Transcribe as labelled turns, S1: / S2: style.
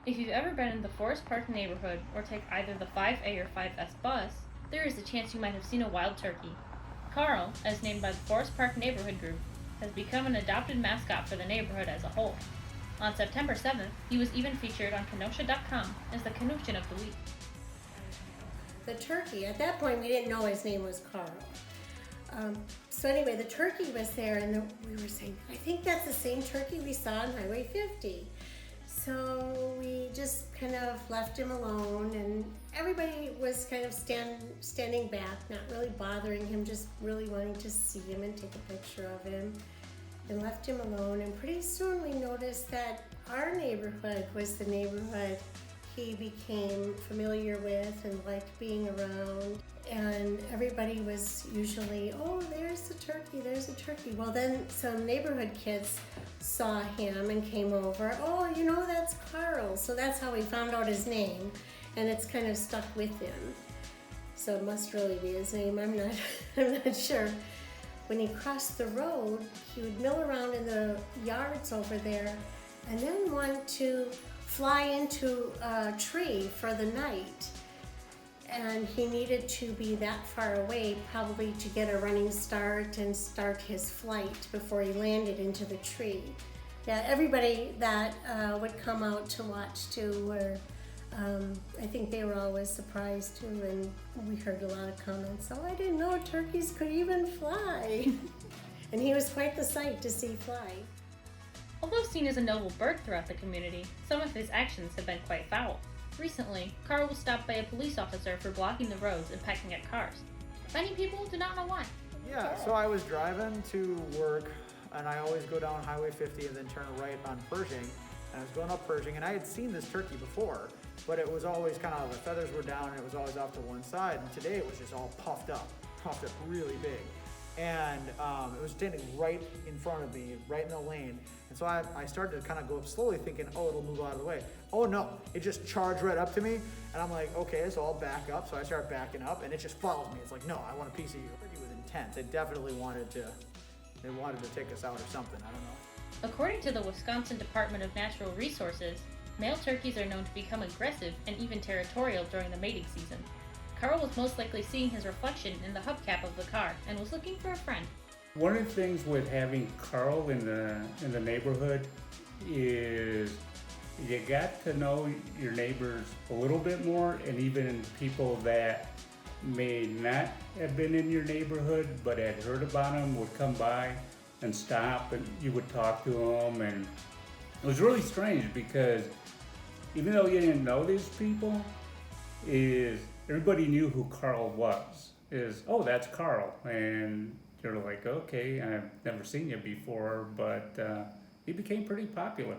S1: If you've ever been in the Forest Park neighborhood or take either the 5A or 5S bus, there is a chance you might have seen a wild turkey. Carl, as named by the Forest Park Neighborhood Group, has become an adopted mascot for the neighborhood as a whole. On September 7th, he was even featured on Kenosha.com as the Kenoshan of the Week.
S2: The turkey, at that point we didn't know his name was Carl. So anyway, the turkey was there and we were saying, I think that's the same turkey we saw on Highway 50. So we just kind of left him alone, and everybody was kind of standing back, not really bothering him, just really wanting to see him and take a picture of him, and left him alone. And pretty soon we noticed that our neighborhood was the neighborhood he became familiar with and liked being around. And everybody was usually, oh, there's a turkey. Well, then some neighborhood kids saw him and came over, oh, that's Carl. So that's how we found out his name, and it's kind of stuck with him. So it must really be his name, I'm not sure. When he crossed the road, he would mill around in the yards over there and then want to fly into a tree for the night. And he needed to be that far away probably to get a running start and start his flight before he landed into the tree. Yeah, everybody that would come out to watch too were, I think they were always surprised too, and we heard a lot of comments, oh, I didn't know turkeys could even fly. And he was quite the sight to see fly.
S1: Although seen as a noble bird throughout the community, some of his actions have been quite foul. Recently, Carl was stopped by a police officer for blocking the roads and pecking at cars. Many people do not know why.
S3: Yeah, so I was driving to work, and I always go down Highway 50 and then turn right on Pershing. And I was going up Pershing, and I had seen this turkey before, but it was always kind of, the feathers were down, and it was always off to one side. And today it was just all puffed up really big. And it was standing right in front of me, right in the lane. And so I started to kind of go up slowly thinking, oh, it'll move out of the way. Oh no, it just charged right up to me. And I'm like, okay, so I'll back up. So I start backing up and it just follows me. It's like, no, I want a piece of you. It was intense. They definitely wanted to take us out or something, I don't know.
S1: According to the Wisconsin Department of Natural Resources, male turkeys are known to become aggressive and even territorial during the mating season. Carl was most likely seeing his reflection in the hubcap of the car and was looking for a friend.
S4: One of the things with having Carl in the neighborhood is you got to know your neighbors a little bit more, and even people that may not have been in your neighborhood but had heard about them would come by and stop, and you would talk to them. And it was really strange because even though you didn't know these people, everybody knew who Carl was. Oh, that's Carl. And you're like, okay, I've never seen you before, but he became pretty popular.